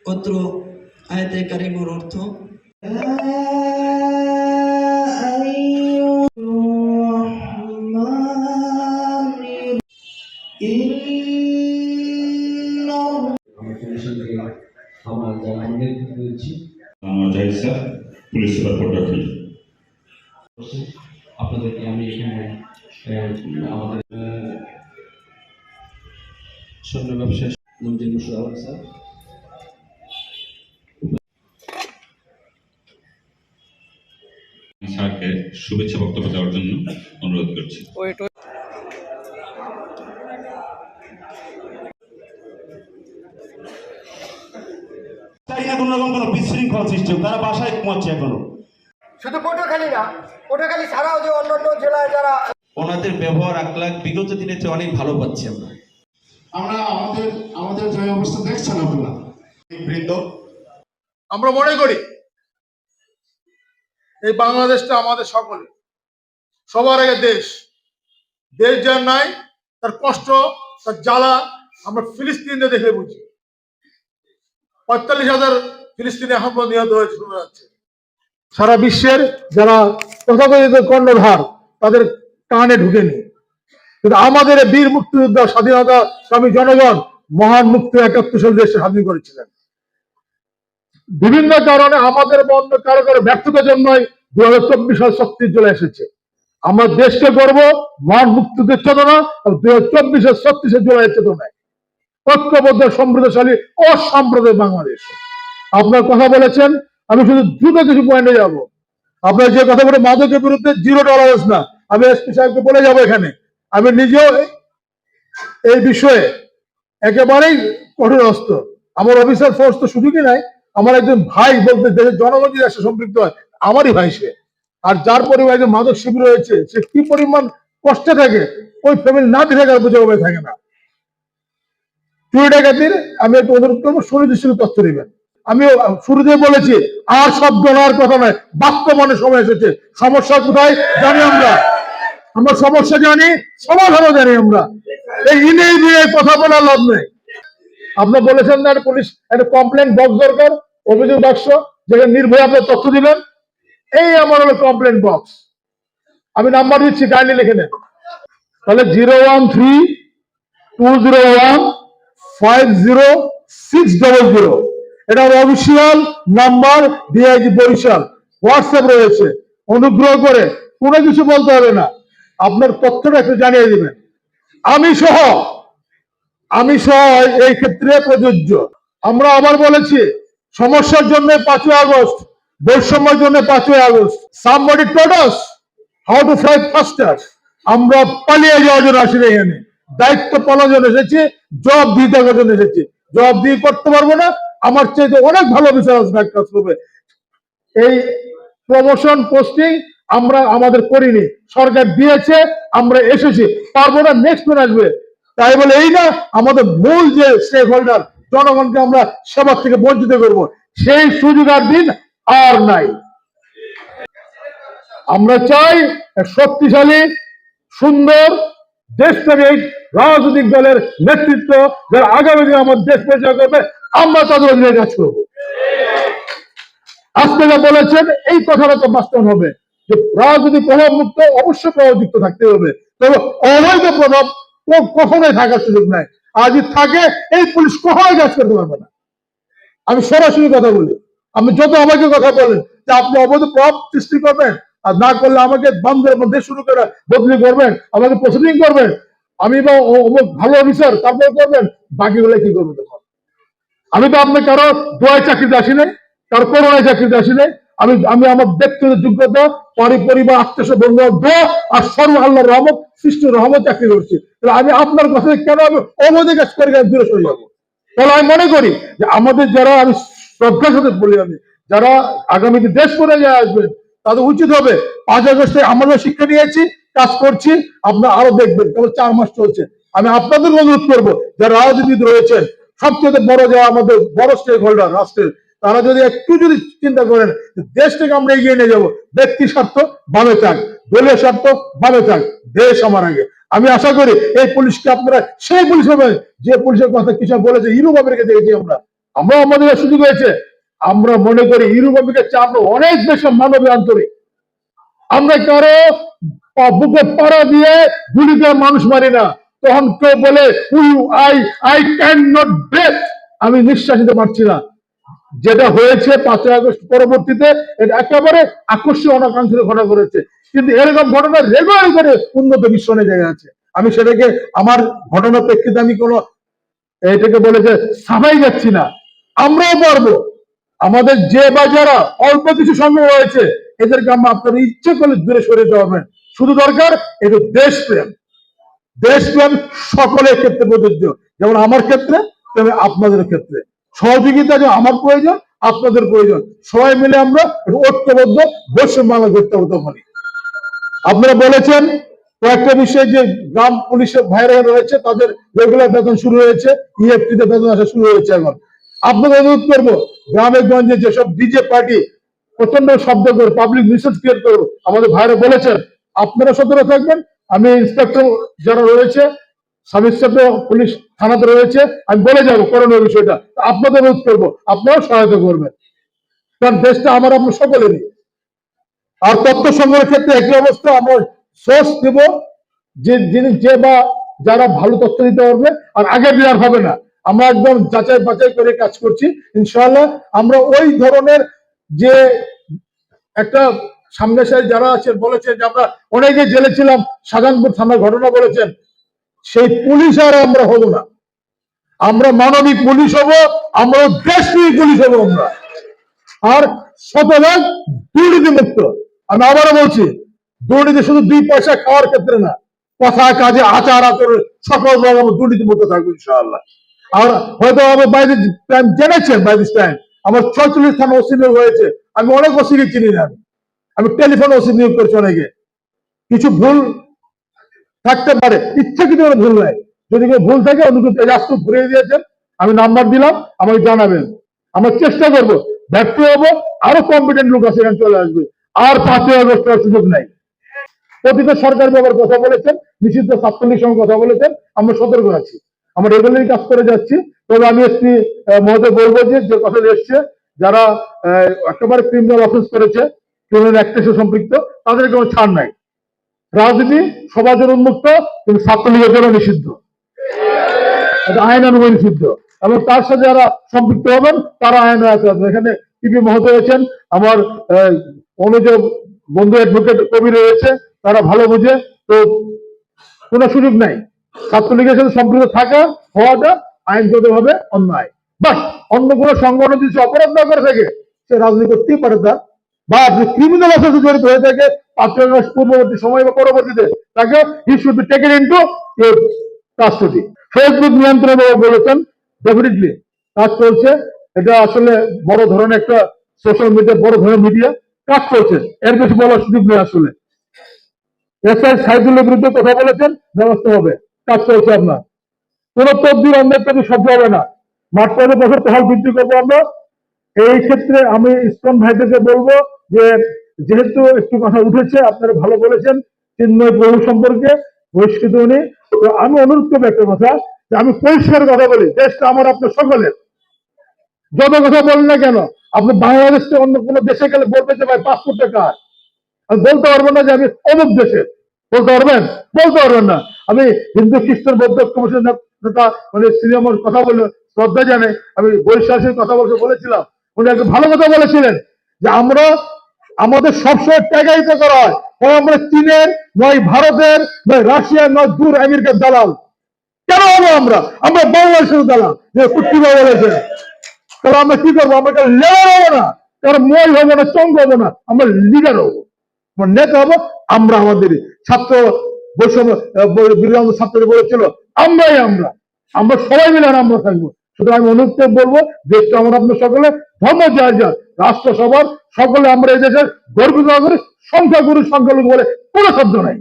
অত্র আয়াতে কারিমর অর্থ আপনাদেরকে আমি এখানে আমাদের স্বর্ণ ব্যবসায়ী মঞ্জুর মুর্শিদ আওয়াল স্যার স্যারকে শুভেচ্ছা বক্তব্য দেওয়ার জন্য অনুরোধ করছি। চাই না কোনো রকম কোনো বিশৃঙ্খল সৃষ্টি হোক, তারা বাসায় ঘুমাচ্ছে এখনো। শুধু পটুয়াখালী না, পটুয়াখালী ছাড়াও যে অন্যান্য জেলায় যারা ওনাদের ব্যবহার আকলাক বিগত দিনের চেয়ে অনেক ভালো পাচ্ছি আমরা আমাদের যে অবস্থা দেখছেন আপনারা বৃন্দ, আমরা মনে করি এই বাংলাদেশটা আমাদের সকলে, সবার আগে দেশ যার নাই তার কষ্ট, তার জ্বালা আমরা ফিলিস্তিনে দেখে বুঝি। ৪৫,০০০ ফিলিস্তিনি এখন নিহত হয়েছে শোনা যাচ্ছে। সারা বিশ্বের যারা তথাকথিত কর্ণধার তাদের কানে ঢুকেনি, কিন্তু আমাদের বীর মুক্তিযোদ্ধা স্বাধীনতা স্বামী জনগণ মহান মুক্তি ৭১ সাল দেশে স্বাধীন করেছিলেন। বিভিন্ন কারণে আমাদের বন্ধ কারো কারো ব্যর্থতার জন্যই ২০২৪ সাল শক্তির চলে এসেছে। আমরা দেশকে গর্ব মহান মুক্তিযুদ্ধের চেতনা, ২০২৪ 36 জুলাই চেতনায় ঐক্যবদ্ধ সমৃদ্ধশালী অসাম্প্রদায়িক বাংলাদেশ। আপনার কথা বলেছেন, আমি শুধু দ্রুত কিছু পয়েন্টে যাব। আপনার যে কথা বলে মাদকের বিরুদ্ধে 0 টলারেন্স না, আমি এসপি সাহেবকে বলে যাবো এখানে। আমি নিজেও এই বিষয়ে একেবারেই কঠোরহস্ত। আমার অফিসার ফোর্স তো সুযোগই নাই। আমার একজন ভাই বলতে দেশের জনগণ যদি এসে সম্পৃক্ত হয়, আমারই ভাই সে। আর যার পরিবারে মাদক শিবির রয়েছে, সে কি পরিমাণ কষ্টে থাকে, ওই ফ্যামিলি না দেখে আর বুঝে থাকে না। চুরি ডাকাতির আমি একটু অনুরোধ করবো, সুনির্দিষ্ট তথ্য দিবেন। আমি শুরুতে বলেছি আর শব্দ নেওয়ার কথা নয়, বাস্তবায়নের সময় এসেছে। সমস্যা কোথায় জানি আমরা সমস্যা জানি, সমাধানও জানি আমরা। এই ইনেই দিয়ে কথা বলার লাভ নেই। আপনার বলেছেন না পুলিশ একটা কমপ্লেন বক্স দরকার, অভিযোগ বাক্স, যেখানে নির্ভয়ে আপনার তথ্য দিবেন। এই আমার হলো কমপ্লেন বক্স। আমি নাম্বার দিচ্ছি, কাইন্ডলি লিখে নেন। তাহলে 013-201-50600, এটা official number, DIG Barishal. WhatsApp রয়েছে, অনুগ্রহ করে কোনো কিছু বলতে হবে না, আপনার তথ্যটা একটু জানিয়ে দিবেন। আমি সহ এই ক্ষেত্রে প্রযোজ্য। আমরা আবার বলেছি, সমস্যার জন্য 5ই আগস্ট, বৈষম্যের জন্য 5ই August. somebody taught us how to fight faster। আমরা পালিয়ে যাওয়ার জন্য আসি এখানে, দায়িত্ব পালনের জন্য এসেছি, জবাব দিয়ে দেওয়ার জন্য এসেছি। জবাব দিয়ে করতে পারবো না, আমার চাইতে অনেক ভালো বিচার কাজ করবে। এই প্রমোশন পোস্টিং আমরা আমাদের করিনি, সরকার দিয়েছে, আমরা এসেছি, পারবো না, নেক্সট ম্যান আসবে। তাই বলে এই না আমাদের মূল যে স্টেক হোল্ডার জনগণকে আমরা সেবা থেকে বঞ্চিত করব, সেই সুযোগ আর দিন আর নাই। আমরা চাই শক্তিশালী, সুন্দর, দেশপ্রেমিক রাজনৈতিক দলের নেতৃত্ব, যারা আগামী দিনে আমার দেশ পরিচালনা করবে, আমরা তাদের অধীনে কাজ করব। আজকে যা বলেছেন এই কথাটা তো বাস্তব হবে যে রাজনৈতিক প্রভাব মুক্ত, অবশ্যই প্রভাবযুক্ত থাকতে হবে, তবে অবৈধ প্রভাব কখনোই থাকার সুযোগ নাই। আর যদি থাকে, এই পুলিশ কখনোই কাজ করতে পারবে না। আমি সরাসরি কথা বলি, আপনি যত আমাকে কথা বলেন যে আপনি অবৈধ প্রভাব সৃষ্টি করবেন, আর না করলে আমাকে বান্ধবের মধ্যে শুরু করে বদলি করবেন, আমাকে প্রসিডিং করবেন, আমি বা ভালো অফিসার তারপরে করবেন, বাকিগুলো কি করবো তখন? আমি তো আপনার কারো দোয়ায় চাকরিতে আসি নাই, কারো করোনায় চাকরিতে আসি নাই। আমি আমার ব্যক্তিগত যোগ্যতা, পরিবার, আত্মীয় বন্ধু দোয়া আর সর্ব আল্লাহর রহমত, সৃষ্টি রহমত চাকরি করছি। তাহলে আমি আপনার কথা কেন আমি অবৈধ কাজ করে দূরে সরে যাবো? তাহলে আমি মনে করি যে আমাদের যারা, আমি শ্রদ্ধার সাথে বলি, আমি যারা আগামীতে দেশ করে আসবেন, তাদের উচিত হবে 5 আগস্টে আমরা শিক্ষা নিয়েছি, কাজ করছি, আপনারা আরো দেখবেন। কেবল 4 মাস চলছে। আমি আপনাদের অনুরোধ করবো, যারা রাজনীতিবিদ রয়েছেন, সবচেয়ে বড় যারা আমাদের বড় স্টেক হোল্ডার রাষ্ট্রের, তারা যদি একটু চিন্তা করেন, দেশটাকে আমরা এগিয়ে নিয়ে যাবো। ব্যক্তি স্বার্থ বামে থাক, দলীয় স্বার্থ বামে থাক, দেশ আমার আগে। আমি আশা করি এই পুলিশকে আপনারা সেই পুলিশ হবেন যে পুলিশের কথা কিছু বলেছে, ইউরোপ আমেরিকা দেখেছি আমরা। আমরা আমাদের সুযোগ হয়েছে। আমরা মনে করি ইউরোপ আমেরিকার চেয়ে আমরা অনেক বেশি মানবীয় আন্তরিক। আমরা কারো বুকে পাড়া দিয়ে গুলি করে মানুষ মারি না। তখন কেউ বলে আই ক্যান নট ব্রেথ, আমি নিঃশ্বাস নিতে পারছি না। যেটা হয়েছে 5ই আগস্ট পরবর্তীতে এটা একেবারে আকস্মিক অনাকাঙ্ক্ষিত ঘটনা করেছে, কিন্তু এরকম ঘটনা রেগুলার করে উন্নত বিশ্ব অনেক জায়গায় আছে। আমি সেটাকে আমার ঘটনার প্রেক্ষিতে আমি কোনো এটাকে বলে যে সাফাই যাচ্ছি না। আমরাও পারবো। আমাদের যে বা যারা অল্প কিছু সংগ্রহ হয়েছে এদেরকে আমরা আপনার ইচ্ছে করলে দূরে সরে যেতে পারবেন। শুধু দরকার একটু দেশপ্রেম। দেশপ্রেম সকলের ক্ষেত্রে প্রযোজ্য, যেমন আমার ক্ষেত্রে তেমন আপনাদের ক্ষেত্রে। সহযোগিতা যে আমার প্রয়োজন, আপনাদের প্রয়োজন। সবাই মিলে আমরা ঐক্যবদ্ধ বৈষম্য করতে হতে পারি। আপনারা বলেছেন কয়েকটা বিষয় যে গ্রাম পুলিশের ভাইরা রয়েছে তাদের রেগুলার বেতন শুরু হয়েছে, ইএফটি তে বেতন আসা শুরু হয়েছে। এখন আপনাদের অনুরোধ করবো, গ্রামে গঞ্জে যেসব ডিজে পার্টি প্রচন্ড শব্দ করে পাবলিক নিউসেন্স ক্রিয়েট করবো, আমাদের ভাইরা বলেছেন আপনারা সতর্ক থাকবেন। আমি ইন্সপেক্টর যারা রয়েছে, সাব ইন্সপেক্টর পুলিশ থানাতে রয়েছে, আমি বলে যাবো করোনার বিষয়টা। আপনাদের অনুরোধ করবো আপনারাও সহায়তা করবেন, কারণ দেশটা আমার আপনার সকলেরই। আর তথ্য সংগ্রহের ক্ষেত্রে একই অবস্থা, আমরা সোর্স দেব যে জিনিস যে বা যারা ভালো তথ্য দিতে পারবে, আর আগে দেওয়ার হবে না। আমরা একদম যাচাই বাছাই করে কাজ করছি ইনশাআল্লাহ। আমরা ওই ধরনের যে একটা সামনে সারি যারা আছেন বলেছেন যে আমরা অনেকে জেলে ছিলাম, শাহজাহানপুর থানার ঘটনা বলেছেন, সেই পুলিশ আর আমরা হব না। আমরা মানবিক পুলিশ হব, আমরা দেশপ্রেমিক পুলিশ হব আমরা। আর শতভাগ দুর্নীতি মুক্ত। আমি আবারও বলছি, দুর্নীতি শুধু 2 পয়সা খাওয়ার ক্ষেত্রে না, কথা কাজে আচার আচরণ সকল আমরা দুর্নীতি মুক্ত থাকবো ইনশাআল্লাহ। আর হয়তো আমি বাইরে টাইম জেনেছেন, বাই দিস টাইম আমার 46 থানা ওসি নিয়োগ হয়েছে। আমি অনেক ওসিকে চিনি না, আমি টেলিফোন ওসি নিয়োগ করছি অনেকে। কিছু ভুল থাকতে পারে, ইচ্ছাকৃত ভুল নাই। যদি কেউ ভুল থাকে অনুকূল রাষ্ট্র ঘুরিয়ে দিয়েছেন, আমি নাম্বার দিলাম, আমাকে জানাবেন। আমরা চেষ্টা করবো, ব্যর্থ হবো, আরো কম্পিটেন্ট লোক আছে এখানে চলে আসবে। আর 5ই আগস্ট সুযোগ নাই। প্রতিটা সরকার ব্যাপারে কথা বলেছেন, নিষিদ্ধ ছাত্রলীগের সঙ্গে কথা বলেছেন, আমরা সতর্ক আছি। আমরা রেগুলারই কাজ করে যাচ্ছি। তবে আমি একটি মহোদয় বলবো যে কথা এসছে, যারা একেবারে ক্রিমিনাল অফেন্স করেছে, ক্রিমিনাল অ্যাক্টের সম্পৃক্ত, তাদের কোনো ছাড় নাই। রাজনীতি সবার জন্য উন্মুক্ত, কিন্তু ছাত্রলীগের জন্য নিষিদ্ধ, এটা আইন অনুযায়ী নিষিদ্ধ। এবং তার সাথে যারা সম্পৃক্ত হবেন তারা আইন আসবেন। এখানে টিপি মহোদয় রয়েছেন, আমার অনুযোগ বন্ধু অ্যাডভোকেট কবি রয়েছে, তারা ভালো বুঝে। তো কোনো সুযোগ নাই, ছাত্রলীগের সাথে সম্পৃক্ত থাকা হওয়াটা আইনগতভাবে অন্যায়। বাট অন্য কোনো সংগঠন যদি অপরাধ না করে থাকে, সে রাজনীতি করতেই পারে তার, বা আপনি ক্রিমিনাল অফেন্সে জড়িত হয়ে থাকে 5ই আগস্ট পূর্ববর্তী সময় বা পরবর্তীতে, তাকে he should be taken into custody. Facebook নিয়ন্ত্রণ বলেছেন, ডেফিনেটলি কাজ চলছে। এটা আসলে বড় ধরনের একটা সোশ্যাল মিডিয়া, বড় ধরনের মিডিয়া কাজ করছে, এর বেশি বলার সুযোগ নেই। আসলে এসআই সাইদুলের বিরুদ্ধে কথা বলেছেন, ব্যবস্থা হবে, কাজ চলছে। আপনার কোন তদবির অন্যের প্রতি সহ্য হবে না। মাঠ পর্যায়ে বছর টহল বৃদ্ধি করবো আমরা। এই ক্ষেত্রে আমি ইসকন ভাইদেরকে বলবো যে, যেহেতু একটু কথা উঠেছে, আপনারা ভালো বলেছেন চিন্ময় প্রভু সম্পর্কে, বহিষ্কৃত উনি। তো আমি অনুরোধ করবো একটা কথা, যে আমি পরিষ্কার কথা বলি, দেশটা আমার আপনার সকলের। যত কথা বলেন না কেন, আপনি বাংলাদেশ থেকে অন্য কোনো দেশে গেলে বলতে যে ভাই পাসপোর্টটা কার, আমি বলতে পারবো না যে আমি অমুক দেশের। বলতে পারবেন? বলতে পারবেন না। আমি হিন্দু খ্রিস্টান বৌদ্ধ কমিশন নেতা মানে সিনিয়র কথা বলে শ্রদ্ধা জানে, আমি বৈশ্বাসের কথা বলেছিলাম, উনি একটা ভালো কথা বলেছিলেন যে আমরা আমাদের সবসময় ট্যাগাইতে করা হয়, আমরা চীনের নয় ভারতের নয় রাশিয়ার নয় দূর আমেরিকার দালাল। কেন হবো আমরা? আমরা বাংলাদেশের দালাল, যে কুর্তিবা বলেছে। তাহলে আমরা কি করবো? আমরা লেবার হবো না, কারণ মই হবো না, চঙ্গ হবো না, আমরা লিডার হবো, নেতা হবো। আমরা আমাদের ছাত্র বৈষম্য বিরোধী ছাত্রদের বলেছিল আমরাই আমরা সবাই মিলে আমরা থাকবো। সুতরাং আমি অনুরোধ বলবো, দেশটা আমার আপনার সকলে, ধর্ম যার যার, রাষ্ট্র সবার, সকলে আমরা এই দেশের গর্বিত নাগরিক, সংখ্যাগুরু সংখ্যালঘু বলে কোনো শব্দ নাই।